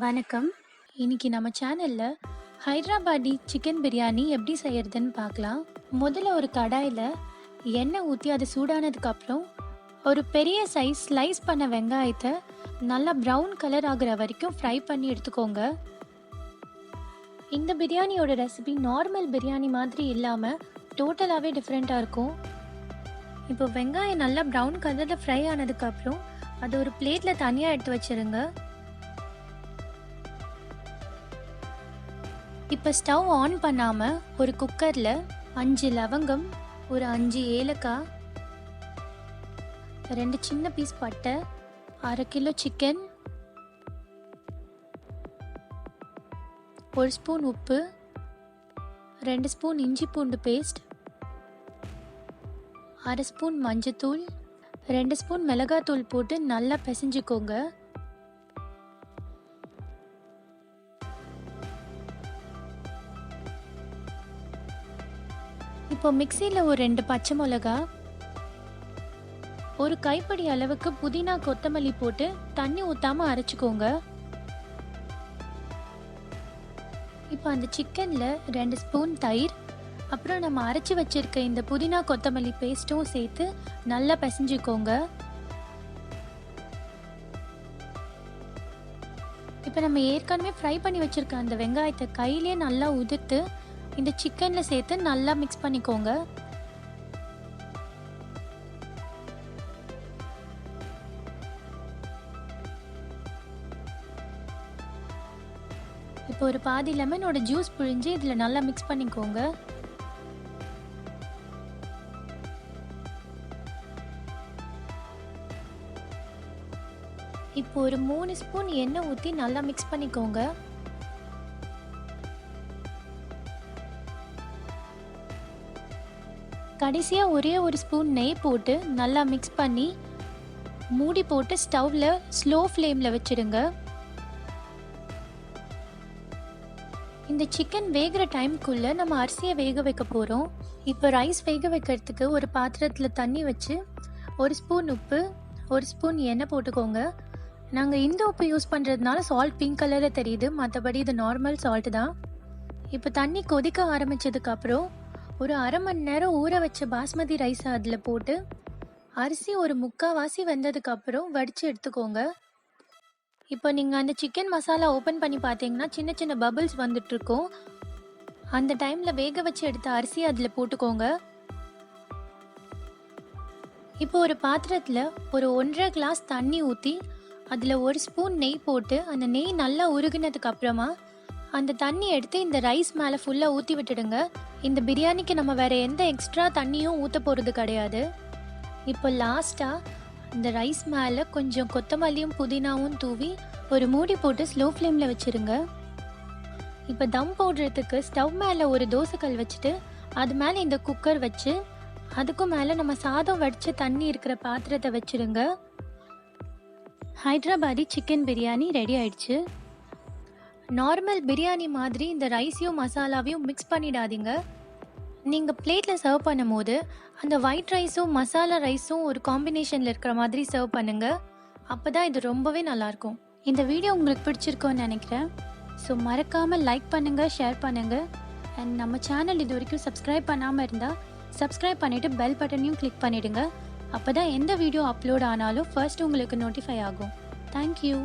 வணக்கம். இன்னைக்கு நம்ம சேனல்ல ஹைதராபாடி சிக்கன் பிரியாணி எப்படி செய்யறதுன்னு பார்க்கலாம். முதல்ல ஒரு கடாயில எண்ணெய் ஊற்றி அது சூடானதுக்கு அப்புறம் ஒரு பெரிய சைஸ் ஸ்லைஸ் பண்ண வெங்காயத்தை நல்லா ப்ரௌன் கலர் ஆகுற வரைக்கும் ஃப்ரை பண்ணி எடுத்துக்கோங்க. இந்த பிரியாணியோட ரெசிபி நார்மல் பிரியாணி மாதிரி இல்லாமல் டோட்டலாகவே டிஃப்ரெண்ட்டாக இருக்கும். இப்போ வெங்காயம் நல்லா ப்ரௌன் கலரில் ஃப்ரை ஆனதுக்கப்புறம் அது ஒரு பிளேட்டில் தனியாக எடுத்து வச்சுருங்க. இப்போ ஸ்டவ் ஆன் பண்ணாமல் ஒரு குக்கரில் 5 லவங்கம், ஒரு 5 ஏலக்காய், 2 சின்ன பீஸ் பட்டை, 1/2 கிலோ சிக்கன், 1 ஸ்பூன் உப்பு, 2 ஸ்பூன் இஞ்சி பூண்டு பேஸ்ட், 1/2 ஸ்பூன் மஞ்சத்தூள், 2 ஸ்பூன் மிளகாத்தூள் போட்டு நல்லா பிசைஞ்சுக்கோங்க. இப்போ மிக்சியில் ஒரு 2 பச்சை மிளகா, ஒரு கைப்பிடி அளவுக்கு புதினா கொத்தமல்லி போட்டு தண்ணி ஊற்றாமல் அரைச்சிக்கோங்க. இப்போ அந்த சிக்கனில் 2 ஸ்பூன் தயிர், அப்புறம் நம்ம அரைச்சி வச்சிருக்க இந்த புதினா கொத்தமல்லி பேஸ்ட்டும் சேர்த்து நல்லா பிசைஞ்சுக்கோங்க. இப்போ நம்ம ஏற்கனவே ஃப்ரை பண்ணி வச்சிருக்க அந்த வெங்காயத்தை கையிலே நல்லா உதிர்த்து இந்த சிக்கனில் சேர்த்து நல்லா மிக்ஸ் பண்ணிக்கோங்க. இப்போ ஒரு பாதி லெமனோட ஜூஸ் புழிஞ்சு இதில் நல்லா மிக்ஸ் பண்ணிக்கோங்க. இப்போ ஒரு 3 ஸ்பூன் எண்ணெய் ஊற்றி நல்லா மிக்ஸ் பண்ணிக்கோங்க. கடைசியாக ஒரே ஒரு ஸ்பூன் நெய் போட்டு நல்லா மிக்ஸ் பண்ணி மூடி போட்டு ஸ்டவ்வில் ஸ்லோ ஃப்ளேமில் வச்சுடுங்க. இந்த சிக்கன் வேகிற டைமுக்குள்ளே நம்ம அரிசியை வேக வைக்க போகிறோம். இப்போ ரைஸ் வேக வைக்கிறதுக்கு ஒரு பாத்திரத்தில் தண்ணி வச்சு 1 ஸ்பூன் உப்பு, 1 ஸ்பூன் எண்ணெய் போட்டுக்கோங்க. நாங்கள் இந்த உப்பு யூஸ் பண்ணுறதுனால சால்ட் பிங்க் கலரில் தெரியுது, மற்றபடி இது நார்மல் சால்ட்டு தான். இப்போ தண்ணி கொதிக்க ஆரம்பித்ததுக்கப்புறம் ஒரு 1/2 மணி நேரம் ஊற வச்ச பாஸ்மதி ரைஸை அதில் போட்டு அரிசி ஒரு 3/4 வெந்ததுக்கப்புறம் வடித்து எடுத்துக்கோங்க. இப்போ நீங்கள் அந்த சிக்கன் மசாலா ஓப்பன் பண்ணி பார்த்தீங்கன்னா சின்ன சின்ன பபிள்ஸ் வந்துட்டுருக்கோம். அந்த டைமில் வேக வச்சு எடுத்த அரிசி அதில் போட்டுக்கோங்க. இப்போ ஒரு பாத்திரத்தில் ஒரு 1.5 கிளாஸ் தண்ணி ஊற்றி அதில் 1 ஸ்பூன் நெய் போட்டு அந்த நெய் நல்லா உருகினதுக்கு அப்புறமா அந்த தண்ணி எடுத்து இந்த ரைஸ் மேலே ஃபுல்லாக ஊற்றி விட்டுடுங்க. இந்த பிரியாணிக்கு நம்ம வேறு எந்த எக்ஸ்ட்ரா தண்ணியும் ஊற்ற போகிறது கிடையாது. இப்போ லாஸ்ட்டாக இந்த ரைஸ் மேலே கொஞ்சம் கொத்தமல்லியும் புதினாவும் தூவி ஒரு மூடி போட்டு ஸ்லோ ஃப்ளேமில் வச்சுருங்க. இப்போ தம் போடுறதுக்கு ஸ்டவ் மேலே ஒரு தோசைக்கல் வச்சுட்டு அது மேலே இந்த குக்கர் வச்சு அதுக்கும் மேலே நம்ம சாதம் வடித்த தண்ணி இருக்கிற பாத்திரத்தை வச்சுருங்க. ஹைதராபாடி சிக்கன் பிரியாணி ரெடி ஆயிடுச்சு. நார்மல் பிரியாணி மாதிரி இந்த ரைஸையும் மசாலாவையும் மிக்ஸ் பண்ணிடாதீங்க. நீங்கள் பிளேட்டில் சர்வ் பண்ணும் போது அந்த ஒயிட் ரைஸும் மசாலா ரைஸும் ஒரு காம்பினேஷனில் இருக்கிற மாதிரி சர்வ் பண்ணுங்கள். அப்போ தான் இது ரொம்பவே நல்லாயிருக்கும். இந்த வீடியோ உங்களுக்கு பிடிச்சிருக்கோன்னு நினைக்கிறேன். ஸோ மறக்காமல் லைக் பண்ணுங்கள், ஷேர் பண்ணுங்கள். அண்ட் நம்ம சேனல் இது வரைக்கும் சப்ஸ்கிரைப் பண்ணாமல் இருந்தால் சப்ஸ்கிரைப் பண்ணிவிட்டு பெல் பட்டனையும் கிளிக் பண்ணிவிடுங்க. அப்போ தான் எந்த வீடியோ அப்லோட் ஆனாலும் ஃபர்ஸ்ட் உங்களுக்கு நோட்டிஃபை ஆகும். தேங்க்யூ.